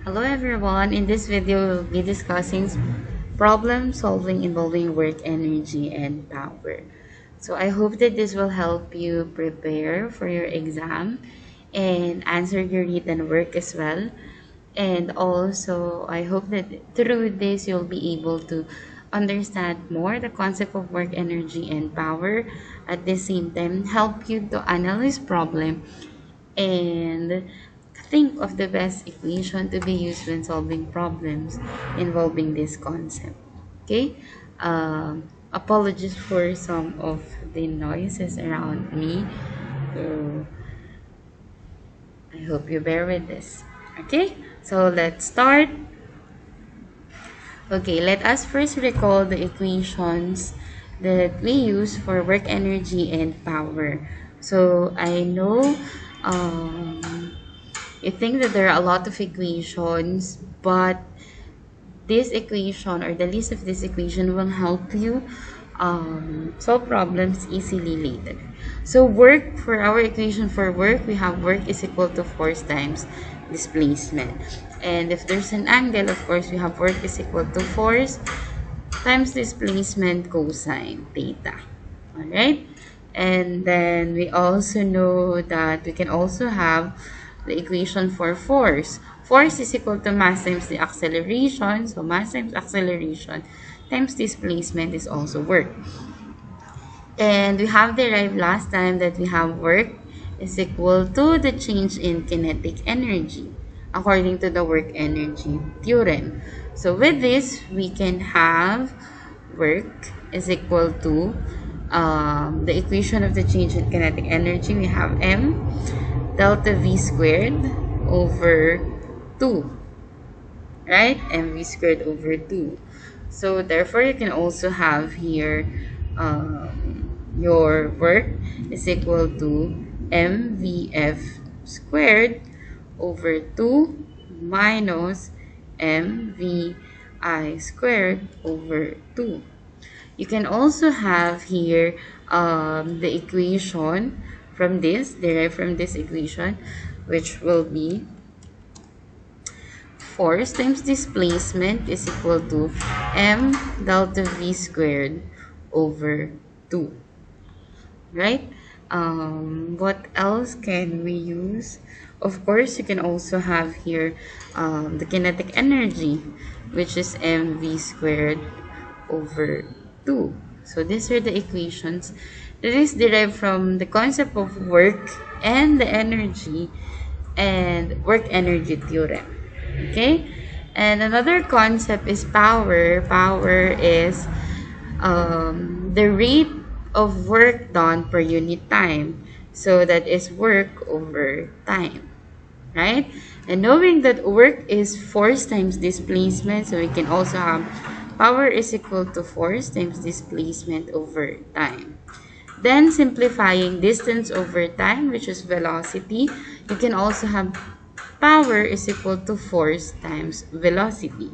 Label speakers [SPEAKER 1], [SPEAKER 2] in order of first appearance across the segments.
[SPEAKER 1] Hello everyone, in this video we'll be discussing problem solving involving work, energy, and power. So I hope that this will help you prepare for your exam and answer your written work as well. And also I hope that through this you'll be able to understand more the concept of work, energy, and power. At the same time, help you to analyze problem and think of the best equation to be used when solving problems involving this concept. Okay? Apologies for some of the noises around me. So I hope you bear with this. Okay? So let's start. Okay, let us first recall the equations that we use for work, energy, and power. So I know you think that there are a lot of equations, but this equation or the list of this equation will help you solve problems easily later. So work, for our equation for work, we have work is equal to force times displacement. And if there's an angle, of course, we have work is equal to force times displacement cosine theta. Alright? And then we also know that we can also have the equation for force. Force is equal to mass times the acceleration. So mass times acceleration times displacement is also work. And we have derived last time that we have work is equal to the change in kinetic energy according to the work energy theorem. So with this, we can have work is equal to the equation of the change in kinetic energy. We have m delta v squared over 2, right? mv squared over 2. So therefore, you can also have here your work is equal to mvf squared over 2 minus mvi squared over 2. You can also have here the equation from this, derived from this equation, which will be force times displacement is equal to m delta v squared over 2. Right? What else can we use? Of course, you can also have here the kinetic energy, which is mv squared over 2. So these are the equations that is derived from the concept of work and the energy and work energy theorem. Okay? And another concept is power. Power is the rate of work done per unit time. So that is work over time. Right? And knowing that work is force times displacement, so we can also have power is equal to force times displacement over time. Then simplifying distance over time, which is velocity, you can also have power is equal to force times velocity.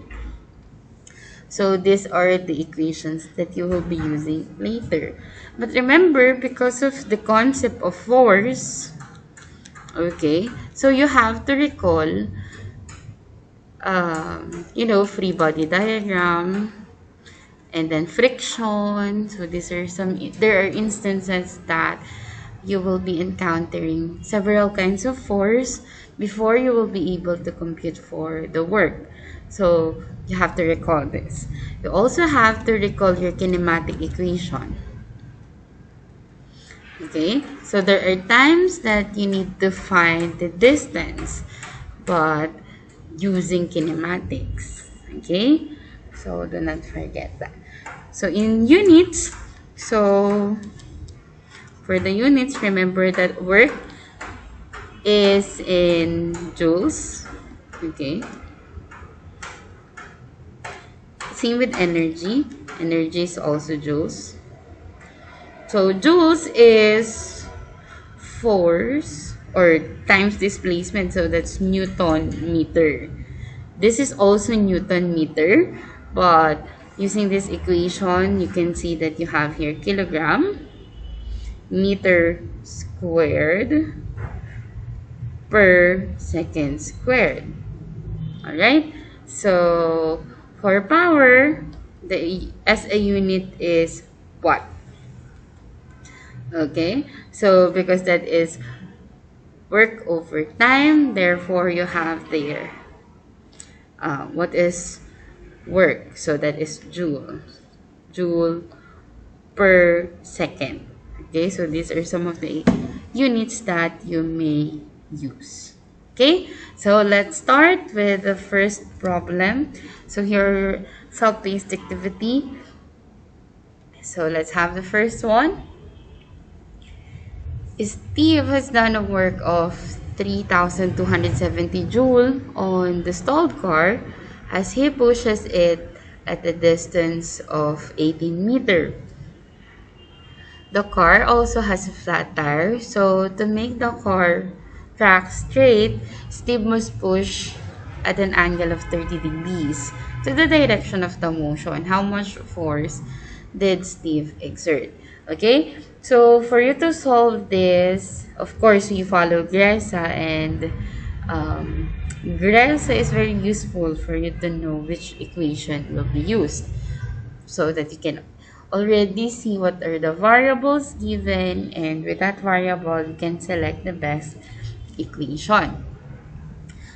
[SPEAKER 1] So these are the equations that you will be using later. But remember, because of the concept of force, okay, so you have to recall, free body diagram, and then friction. So these are there are instances that you will be encountering several kinds of force before you will be able to compute for the work. So you have to recall this. You also have to recall your kinematic equation. Okay, so there are times that you need to find the distance, but using kinematics. Okay, so do not forget that. So in units, so for the units, remember that work is in joules. Okay. Same with energy. Energy is also joules. So joules is force or times displacement. So that's Newton meter. This is also Newton meter, but using this equation, you can see that you have here kilogram meter squared per second squared. All right. So for power, the SI unit is watt. Okay. So because that is work over time, therefore you have there what is work. So that is joule per second. Okay, so these are some of the units that you may use. Okay, so let's start with the first problem. So here, self-paced activity. So let's have the first one. Steve has done a work of 3,270 joule on the stalled car as he pushes it at a distance of 18 meter. The car also has a flat tire, so to make the car track straight, Steve must push at an angle of 30 degrees to the direction of the motion. How much force did Steve exert? Okay, so for you to solve this, of course, we follow Gresa, and Gresa is very useful for you to know which equation will be used, so that you can already see what are the variables given, and with that variable you can select the best equation.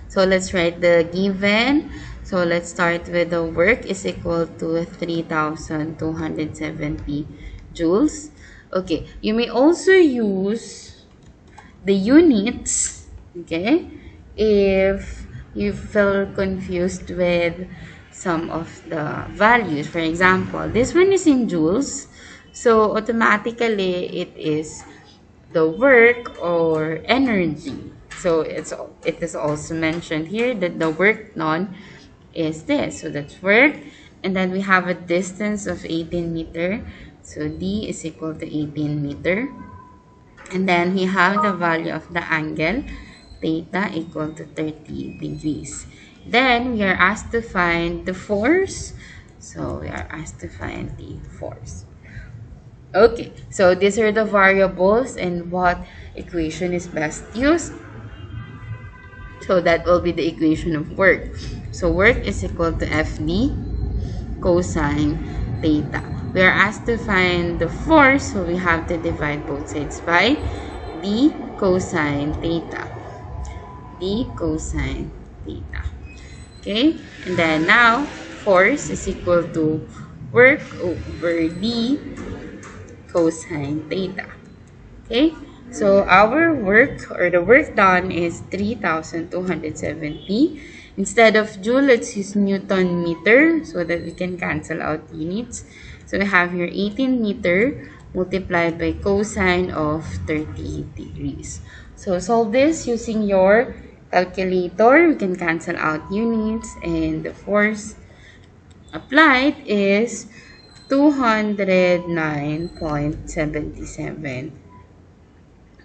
[SPEAKER 1] So let's write the given. So let's start with the work is equal to 3,270 joules. Okay, you may also use the units, okay, if you feel confused with some of the values. For example, this one is in joules, so automatically it is the work or energy. So it is also mentioned here that the work done is this, so that's work. And then we have a distance of 18 meter, so D is equal to 18 meter. And then we have the value of the angle, theta equal to 30 degrees. Then we are asked to find the force. So we are asked to find the force. Okay, so these are the variables and what equation is best used. So that will be the equation of work. So work is equal to FD cosine theta. We are asked to find the force, so we have to divide both sides by d cosine theta. D cosine theta. Okay, and then now force is equal to work over d cosine theta. Okay, so our work or the work done is 3,270. Instead of joule, let's use Newton meter so that we can cancel out units. So we have here 18 meter multiplied by cosine of 30 degrees. So solve this using your calculator. We can cancel out units, and the force applied is 209.77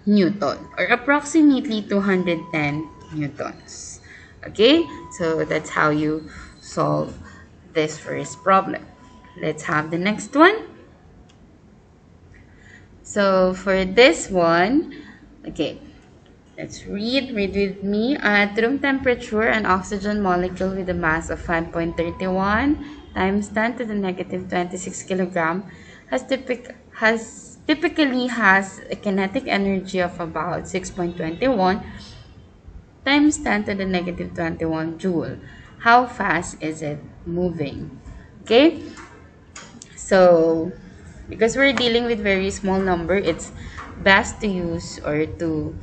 [SPEAKER 1] Newton, or approximately 210 newtons. Okay, so that's how you solve this first problem. Let's have the next one. So for this one, okay, let's read with me. At room temperature, an oxygen molecule with a mass of 5.31 times 10 to the negative 26 kilogram typically has a kinetic energy of about 6.21 times 10 to the negative 21 joule. How fast is it moving? Okay, so because we're dealing with very small number, it's best to use or to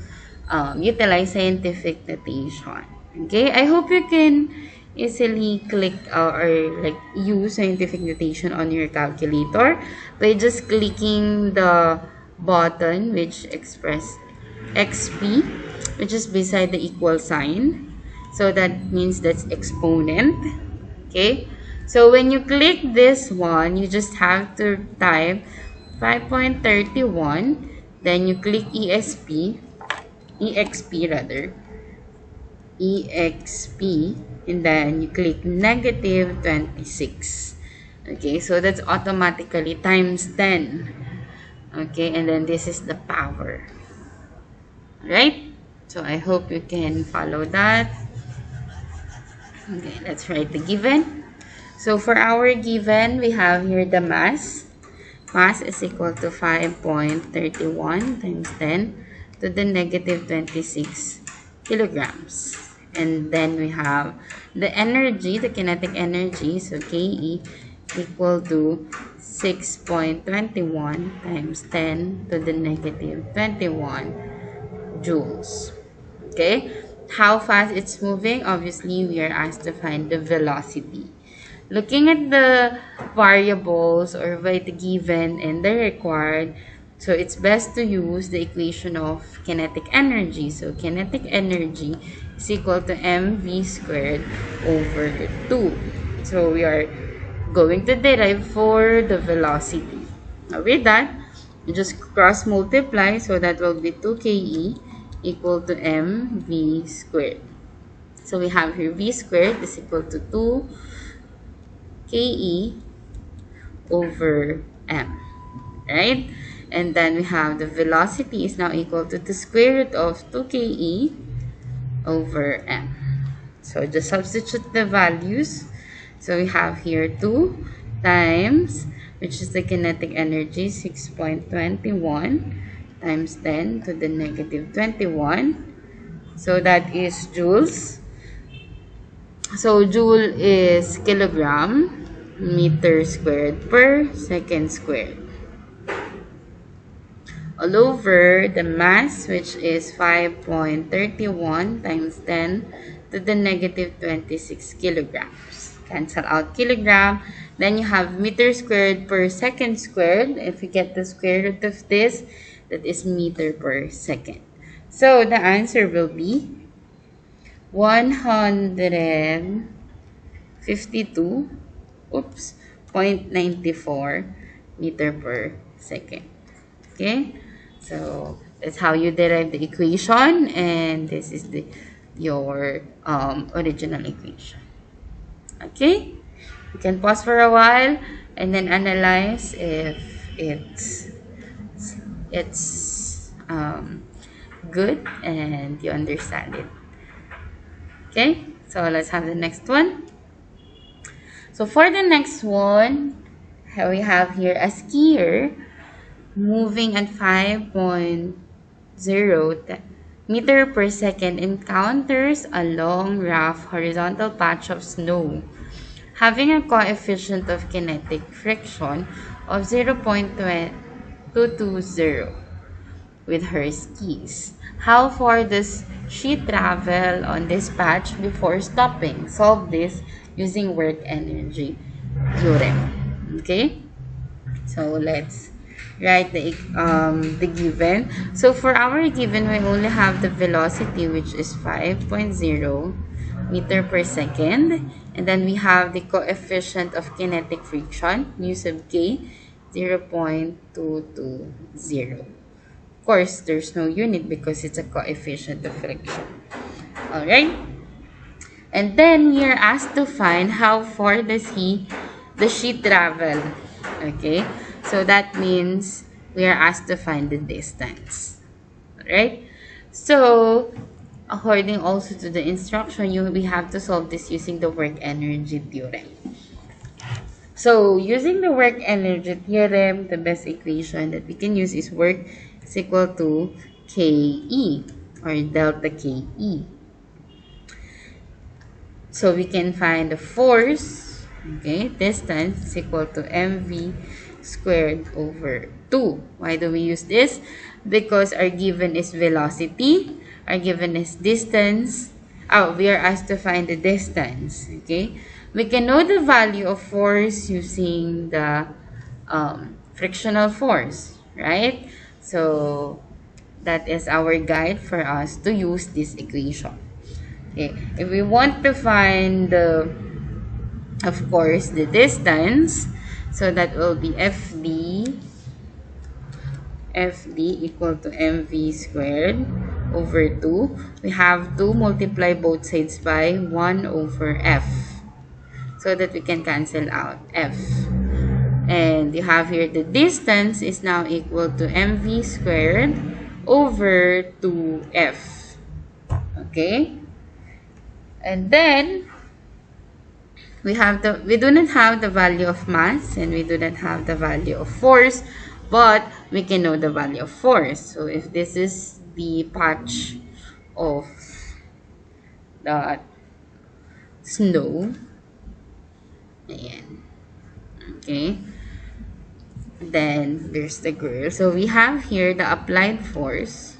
[SPEAKER 1] utilize scientific notation. Okay, I hope you can easily click or like use scientific notation on your calculator by just clicking the button which express xp, which is beside the equal sign. So that means that's exponent. Okay, so when you click this one, you just have to type 5.31, then you click exp rather, exp, and then you click negative 26. Okay, so that's automatically times 10. Okay, and then this is the power. Alright, so I hope you can follow that. Okay, let's write the given. So for our given, we have here the mass. Mass is equal to 5.31 times 10 to the negative 26 kilograms. And then we have the energy, the kinetic energy, so KE equal to 6.21 times 10 to the negative 21 joules. Okay, how fast it's moving? Obviously, we are asked to find the velocity. Looking at the variables or by the given and the required, so it's best to use the equation of kinetic energy. So kinetic energy is equal to mv squared over 2. So we are going to derive for the velocity. Now with that, you just cross multiply, so that will be 2ke equal to mv squared. So we have here v squared is equal to 2 ke over m, right? And then we have the velocity is now equal to the square root of 2ke over m. So just substitute the values. So we have here 2 times, which is the kinetic energy, 6.21 times 10 to the negative 21. So that is joules. So joule is kilogram meter squared per second squared, all over the mass, which is 5.31 times 10 to the negative 26 kilograms. Cancel out kilogram. Then you have meter squared per second squared. If you get the square root of this, that is meter per second. So the answer will be 152 0.94 meter per second. Okay, so that's how you derive the equation, and this is your original equation. Okay, you can pause for a while and then analyze if it's good and you understand it. Okay, so let's have the next one. So for the next one, we have here a skier moving at 5.0 meter per second encounters a long, rough, horizontal patch of snow, having a coefficient of kinetic friction of 0.220 with her skis. How far does she travel on this patch before stopping? Solve this using work energy theorem. Okay, so let's write the given. So for our given, we only have the velocity, which is 5.0 meter per second, and then we have the coefficient of kinetic friction, mu sub k, 0.220. Of course, there's no unit because it's a coefficient of friction. Alright? And then we are asked to find how far does she travel. Okay? So that means we are asked to find the distance. Alright? So, according also to the instruction, we have to solve this using the work energy theorem. So, using the work energy theorem, the best equation that we can use is work is equal to KE or delta KE. So we can find the force, okay, distance is equal to mv squared over 2. Why do we use this? Because our given is velocity, our given is distance. We are asked to find the distance, okay? We can know the value of force using the frictional force, right? So that is our guide for us to use this equation. Okay, if we want to find of course, the distance, so that will be FD equal to mv squared over 2. We have to multiply both sides by 1 over f, so that we can cancel out f. And you have here the distance is now equal to mv squared over 2f. Okay? And then we do not have the value of mass and we do not have the value of force, but we can know the value of force. So if this is the patch of the snow, ayan, okay, then there's the girl. So we have here the applied force.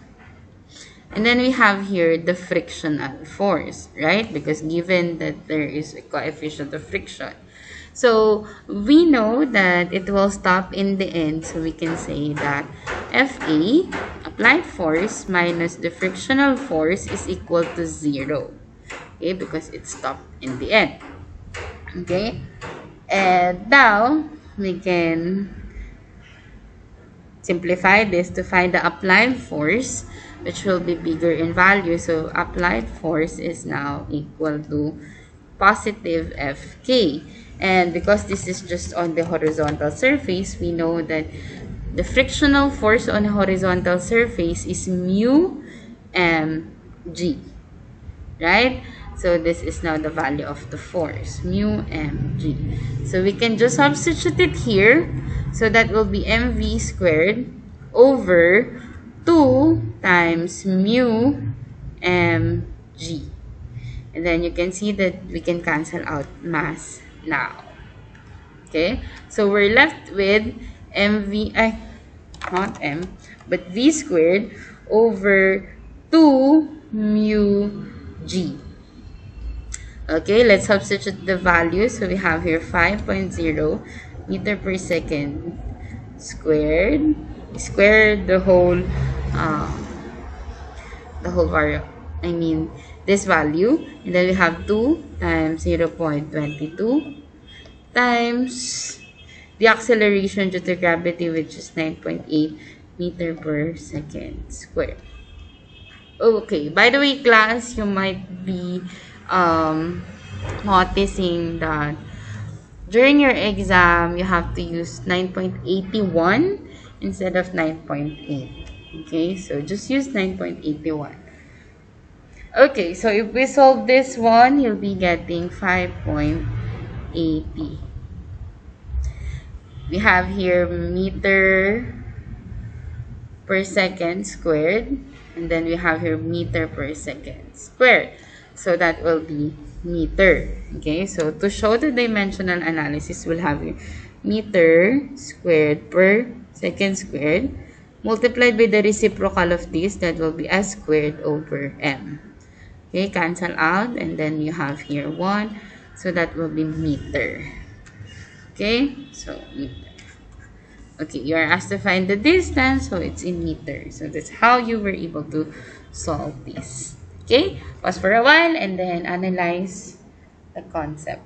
[SPEAKER 1] And then we have here the frictional force, right? Because given that there is a coefficient of friction. So we know that it will stop in the end. So we can say that FA, applied force, minus the frictional force is equal to 0. Okay, because it stopped in the end. Okay? And now we can simplify this to find the applied force, which will be bigger in value. So applied force is now equal to positive Fk. And because this is just on the horizontal surface, we know that the frictional force on a horizontal surface is mu mg, right? So this is now the value of the force, mu mg. So we can just substitute it here. So that will be mv squared over 2 times mu mg. And then you can see that we can cancel out mass now. Okay, so we're left with not m, but v squared over 2 mu g. Okay, let's substitute the value. So we have here 5.0 meter per second squared. Squared the whole this value, and then we have 2 times 0.22 times the acceleration due to gravity, which is 9.8 meter per second squared. Okay, by the way, class, you might be noticing that during your exam you have to use 9.81 instead of 9.8. Okay, so just use 9.81. Okay, so if we solve this one, you'll be getting 5.80. We have here meter per second squared, and then we have here meter per second squared. So that will be meter. Okay, so to show the dimensional analysis, we'll have here meter squared per second squared multiplied by the reciprocal of this, that will be s squared over m. Okay, cancel out, and then you have here 1, so that will be meter. Okay, so meter. Okay, you are asked to find the distance, so it's in meters. So that's how you were able to solve this. Okay, pause for a while and then analyze the concept.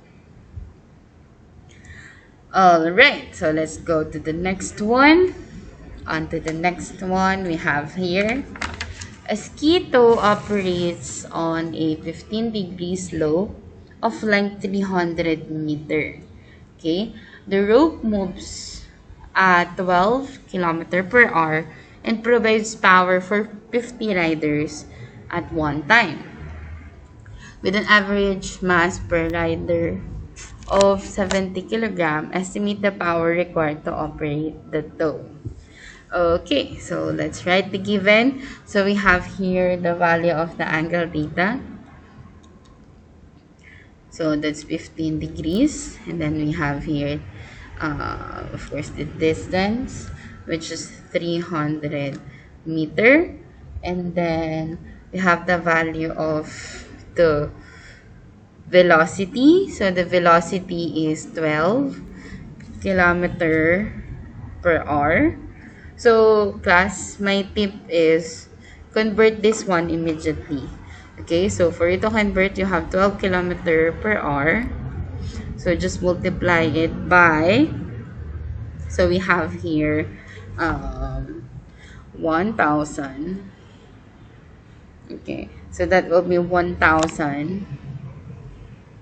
[SPEAKER 1] Alright, so let's go to the next one. On to the next one, we have here a ski tow operates on a 15-degree slope of length 300 meter. Okay, the rope moves at 12 km per hour and provides power for 50 riders at one time. With an average mass per rider of 70 kg, estimate the power required to operate the tow. Okay, so let's write the given. So we have here the value of the angle theta. So that's 15 degrees. And then we have here, of course, the distance, which is 300 meter. And then we have the value of the velocity. So the velocity is 12 kilometer per hour. So class, my tip is convert this one immediately. Okay, so for you to convert, you have 12 kilometer per hour. So just multiply it by, so we have here 1,000. Okay, so that will be 1,000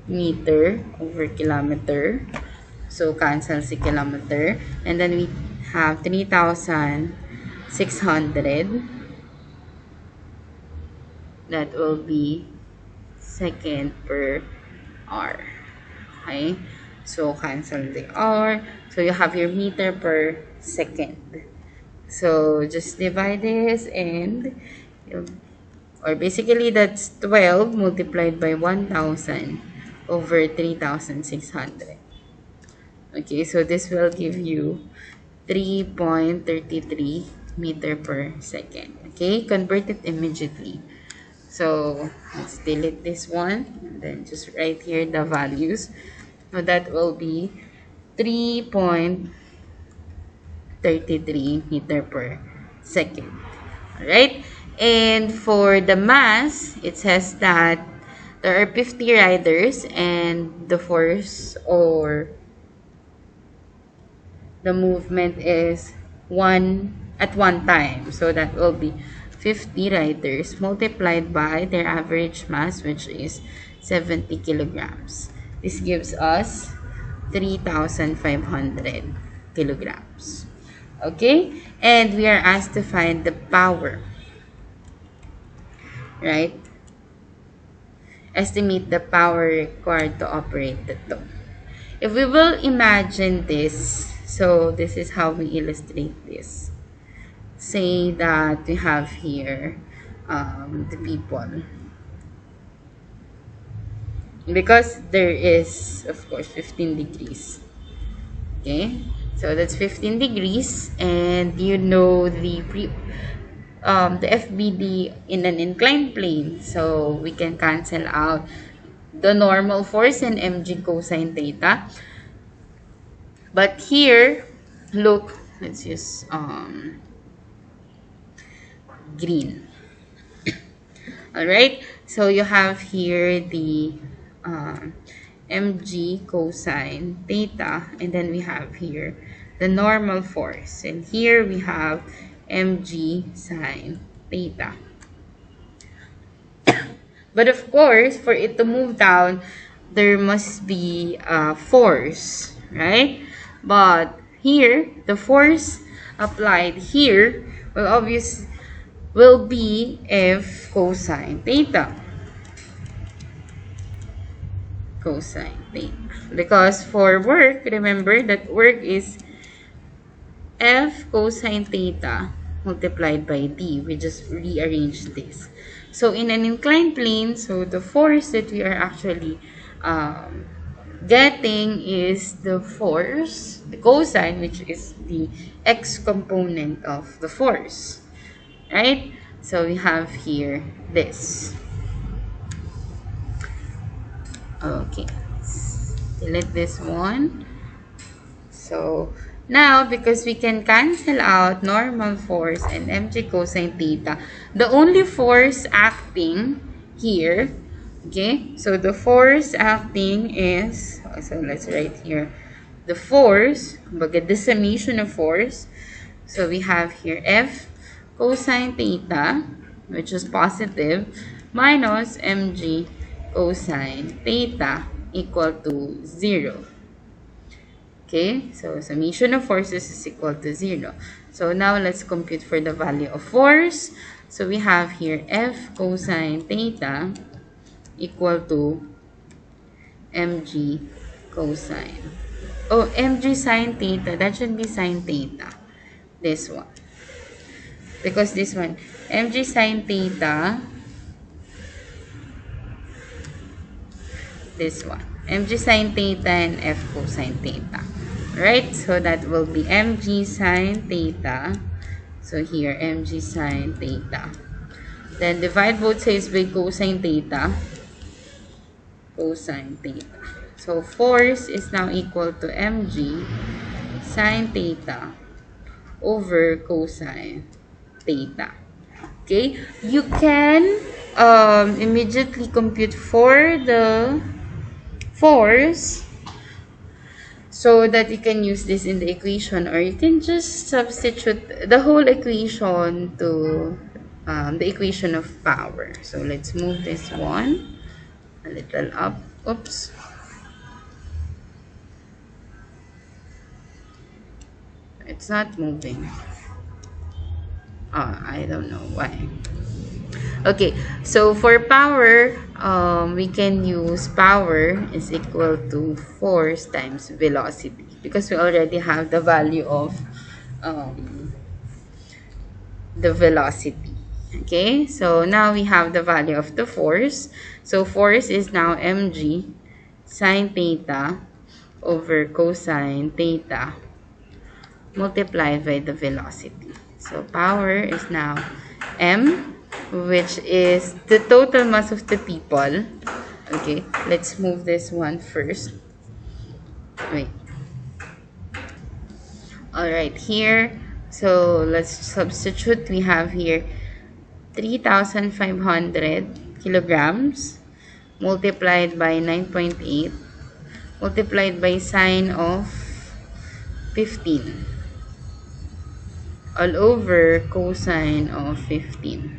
[SPEAKER 1] meter over kilometer. So cancel si kilometer. And then we have 3,600. That will be second per hour. okay? So cancel the R. So you have your meter per second. So just divide this and or basically that's 12 multiplied by 1000 over 3600. Okay, so this will give you 3.33 meter per second. Okay, convert it immediately. So let's delete this one and then just write here the values. So that will be 3.33 meter per second. Alright? And for the mass, it says that there are 50 riders and the force or the movement is one time. So that will be 50 riders multiplied by their average mass, which is 70 kilograms. This gives us 3,500 kilograms. Okay? And we are asked to find the power, right? Estimate the power required to operate the tow. If we will imagine this, so this is how we illustrate this. Say that we have here the people. Because there is, of course, 15 degrees. Okay? So that's 15 degrees. And you know the FBD in an inclined plane. So we can cancel out the normal force and mg cosine theta. But here, look, let's use green. Alright, so you have here the mg cosine theta, and then we have here the normal force, and here we have mg sine theta. But of course, for it to move down, there must be a force, right? But here, the force applied here will be F cosine theta. Cosine theta. Because for work, remember that work is F cosine theta multiplied by D. We just rearrange this. So in an inclined plane, so the force that we are actually getting is the force, the cosine, which is the x component of the force, right? So we have here this. Okay, let's delete this one. So now, because we can cancel out normal force and mg cosine theta, the only force acting here, okay, so the force acting is, so let's write here, the force, the summation of force, so we have here F cosine theta, which is positive, minus mg cosine theta equal to 0. Okay, so summation of forces is equal to 0. So now let's compute for the value of force. So we have here F cosine theta equal to mg cosine. Oh, mg sine theta, that should be sine theta. This one. Because this one, mg sine theta, this one. Mg sine theta and F cosine theta. Right? So that will be mg sine theta. So here, mg sine theta. Then divide both sides by cosine theta. Cosine theta. So force is now equal to mg sine theta over cosine theta. Okay? You can immediately compute for the force so that you can use this in the equation, or you can just substitute the whole equation to the equation of power. So let's move this one a little up. Oops. It's not moving. I don't know why. Okay, so for power, we can use power is equal to force times velocity because we already have the value of um, the velocity. Okay, so now we have the value of the force. So force is now mg sine theta over cosine theta multiplied by the velocity. So power is now m, which is the total mass of the people. Okay, let's move this one first. Wait. All right, here. So let's substitute. We have here 3,500 kilograms multiplied by 9.8 multiplied by sine of 15 all over cosine of 15.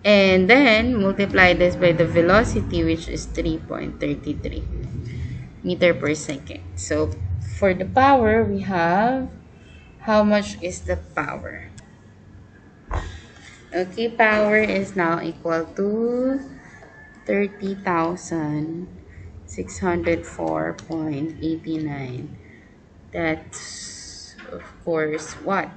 [SPEAKER 1] And then multiply this by the velocity, which is 3.33 meter per second. So for the power, we have, how much is the power? Okay, power is now equal to 30,604.89. That's, of course, what?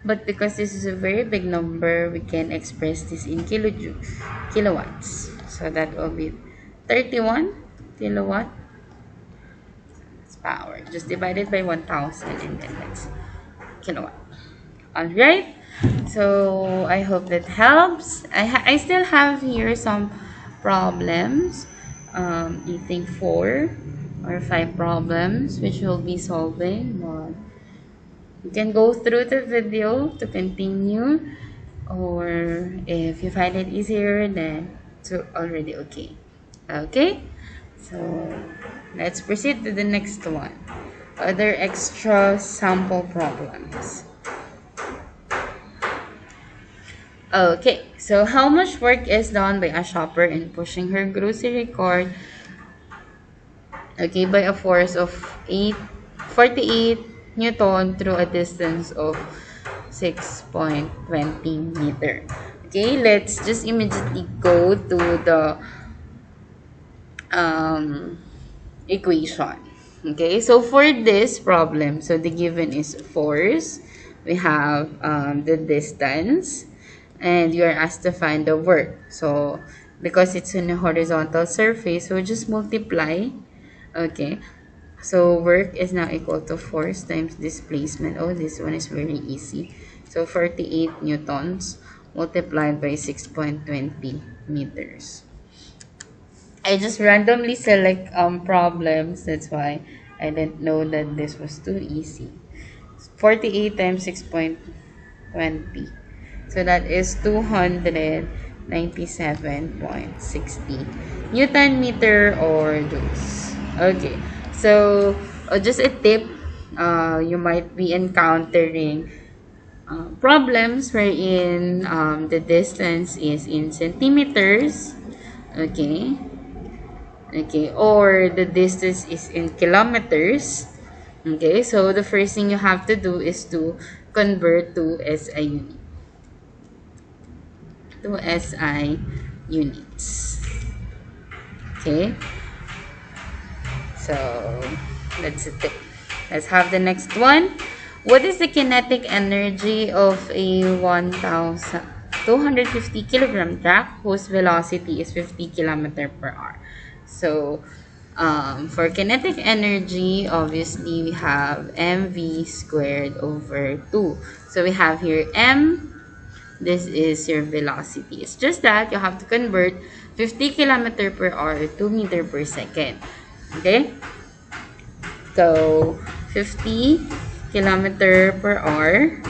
[SPEAKER 1] But because this is a very big number, we can express this in kilowatts. So that will be 31 kilowatt power. Just divided by 1,000 and then that's kilowatt. Alright, so I hope that helps. I still have here some problems. I think 4 or 5 problems which we'll be solving. But you can go through the video to continue, or if you find it easier, then it's already okay. Okay, so let's proceed to the next one. Other extra sample problems. Okay, so how much work is done by a shopper in pushing her grocery cart, okay, by a force of 48 Newton through a distance of 6.20 meter. Okay, let's just immediately go to the equation. Okay, so for this problem, so the given is force, we have the distance, and you are asked to find the work. So because it's on a horizontal surface, so just multiply. Okay, so work is now equal to force times displacement. Oh, this one is very easy. So 48 newtons multiplied by 6.20 meters. I just randomly select problems. That's why I didn't know that this was too easy. 48 times 6.20. So that is 297.60 Newton meter or joules. Okay. So just a tip, you might be encountering problems wherein the distance is in centimeters. Okay. Okay, or the distance is in kilometers. Okay, so the first thing you have to do is to convert to SI unit. To SI units. Okay, so that's it. Let's have the next one. What is the kinetic energy of a 1,250 kilogram track whose velocity is 50 kilometer per hour? So for kinetic energy, obviously we have mv squared over 2. So we have here m, this is your velocity. It's just that you have to convert 50 kilometer per hour to meter per second. Okay? So 50 kilometer per hour,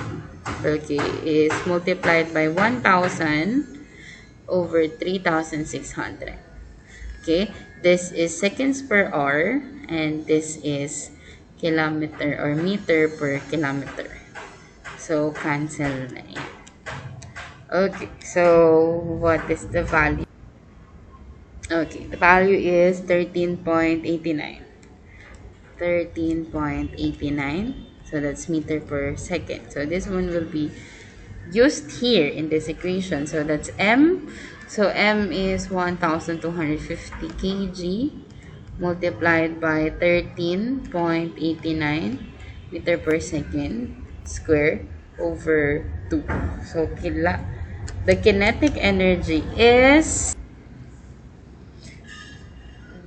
[SPEAKER 1] okay, is multiplied by 1,000 over 3,600. Okay, this is seconds per hour and this is kilometer or meter per kilometer. So cancel na yan. Okay, so what is the value? Okay, the value is 13.89. 13.89. So that's meter per second. So this one will be used here in this equation. So that's M. So M is 1,250 kg multiplied by 13.89 meter per second square over 2. So the kinetic energy is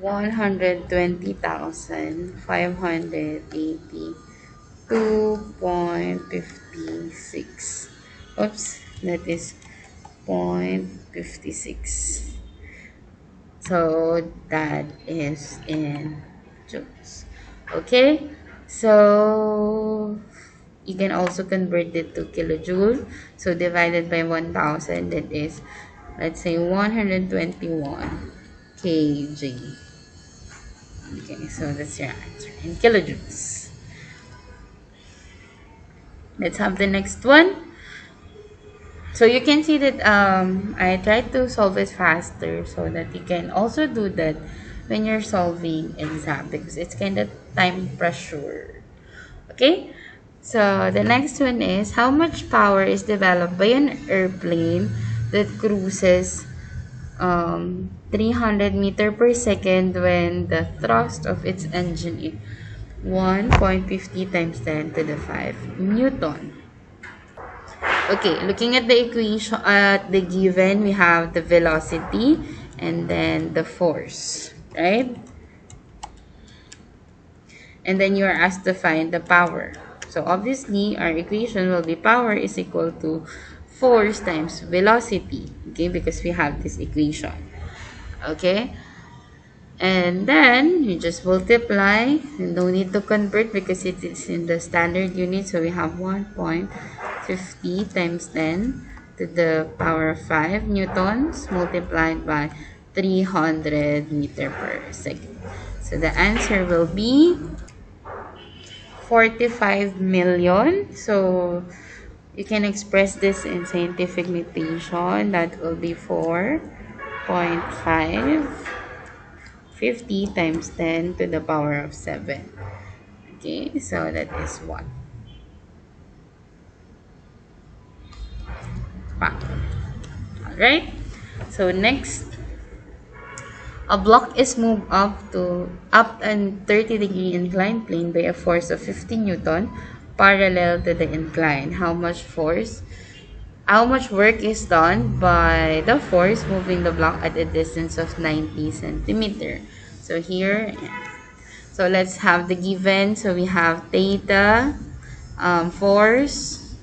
[SPEAKER 1] 120,582.56. Oops, that is 0.56. So that is in joules. Okay, so you can also convert it to kilojoule. So divided by 1,000, that is, let's say, 121 kg. Okay, so that's your answer in kilojoules. Let's have the next one. So you can see that I tried to solve it faster so that you can also do that when you're solving exam, because it's kind of time pressure. Okay, so the next one is, how much power is developed by an airplane that cruises 300 meter per second when the thrust of its engine is 1.50 times 10 to the 5 Newton. Okay, looking at the equation, at the given, we have the velocity and then the force, right? And then you are asked to find the power. So obviously, our equation will be power is equal to force times velocity, okay, because we have this equation, okay? And then you just multiply. You no need to convert because it is in the standard unit. So we have 1.50 times 10 to the power of 5 newtons multiplied by 300 meter per second. So the answer will be 45 million. So you can express this in scientific notation. That will be 4.5 50 times 10 to the power of 7. Okay, so that is 1. Alright, so next, a block is moved up an 30-degree inclined plane by a force of 50 Newton parallel to the incline. How much work is done by the force moving the block at a distance of 90 centimeter? So here, so let's have the given. So we have theta, force,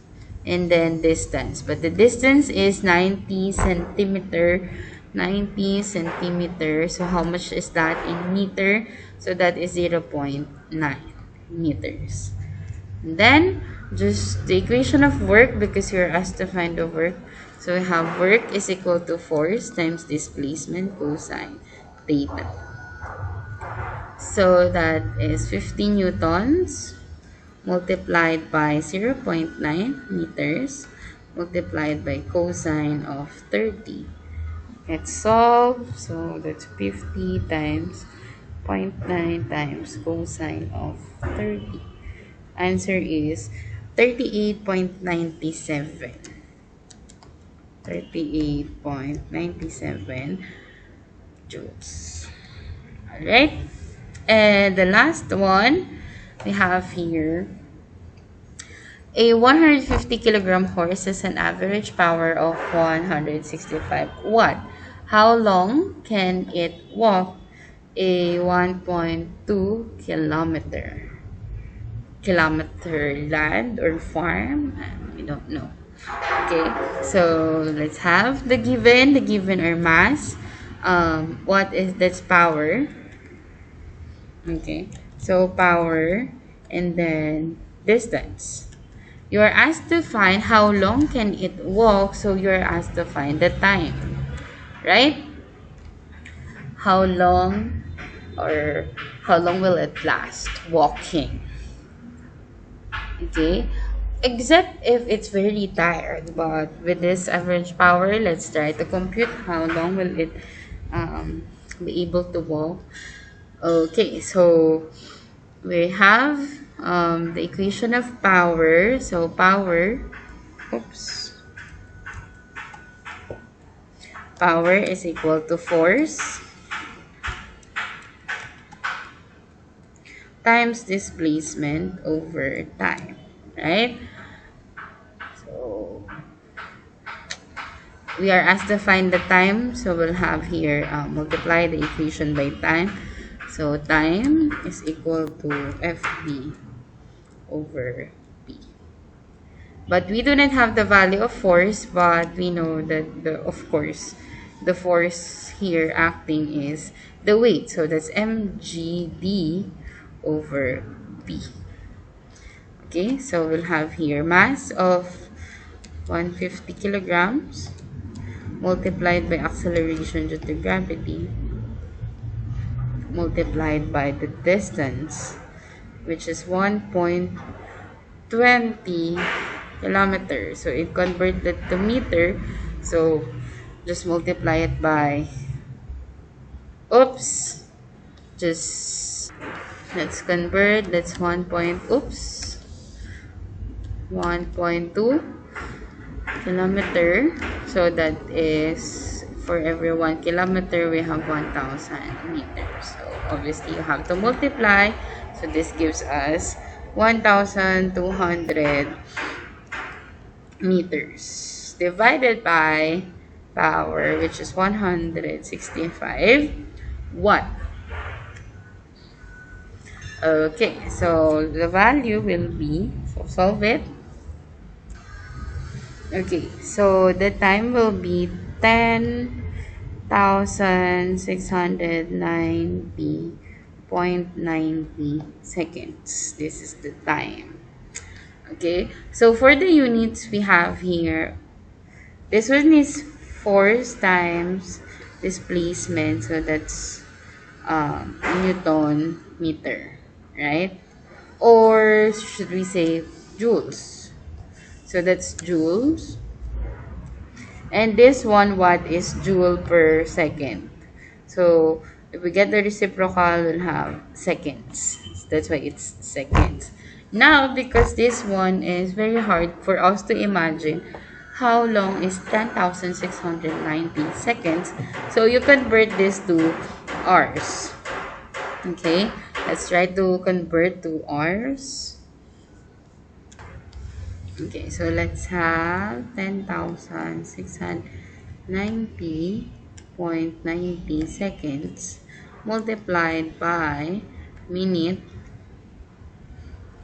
[SPEAKER 1] and then distance. But the distance is 90 centimeter. 90 centimeter. So how much is that in meter? So that is 0.9 meters. And then just the equation of work, because you're asked to find the work. So we have work is equal to force times displacement cosine theta. So that is 50 newtons multiplied by 0.9 meters multiplied by cosine of 30. Let's solve. So that's 50 times 0.9 times cosine of 30. Answer is 38.97. 38.97 joules. Alright. And the last one we have here, a 150 kilogram horse has an average power of 165 watt. How long can it walk a 1.2 kilometer land or farm? We don't know. Okay, so let's have the given or mass. What is that's power? Okay, so power and then distance. You are asked to find how long can it walk, so you are asked to find the time, right? How long will it last walking? Okay, except if it's very tired. But with this average power, let's try to compute how long will it be able to walk. Okay, so we have the equation of power. So power, oops, Power is equal to force times displacement over time, right? So we are asked to find the time, so we'll have here multiply the equation by time. So time is equal to FB over P. But we do not have the value of force, but we know that of course the force here acting is the weight. So that's mgd over P. Okay, so we'll have here mass of 150 kilograms multiplied by acceleration due to gravity multiplied by the distance, which is 1.20 kilometers. So it converted to meter, so just multiply it by just let's convert. That's 1.2 kilometer. So that is, for every 1 kilometer we have 1,000 meters. So obviously you have to multiply. So this gives us 1,200 meters divided by power, which is 165 watt. Okay, so the value will be, so solve it. Okay, so the time will be 10,690.90 seconds. This is the time. Okay, so for the units we have here, this one is force times displacement, so that's Newton meter, right? Or should we say joules? So that's joules. And this 1 watt is joule per second. So if we get the reciprocal, we'll have seconds. That's why it's seconds. Now, because this one is very hard for us to imagine, how long is 10,690 seconds? So you convert this to hours. Okay, let's try to convert to hours. Okay, so let's have 10,690.90 seconds multiplied by minute,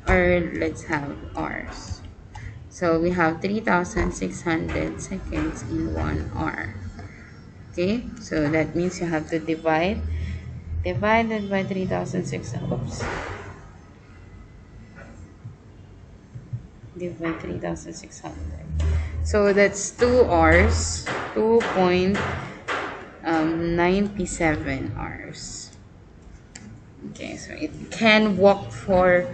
[SPEAKER 1] or let's have hours. So we have 3,600 seconds in 1 hour. Okay, so that means you have to divided by 3,600. Oops. Divide 3,600. So that's 2 hours, 2.97 hours. Okay, so it can walk for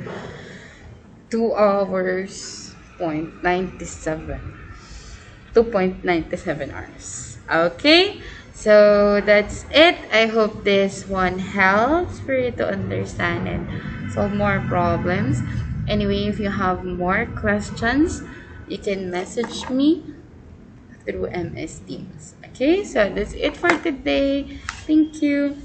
[SPEAKER 1] 2 hours, 2.97 hours. Okay, so that's it. I hope this one helps for you to understand and solve more problems. Anyway, if you have more questions, you can message me through MS Teams. Okay, so that's it for today. Thank you.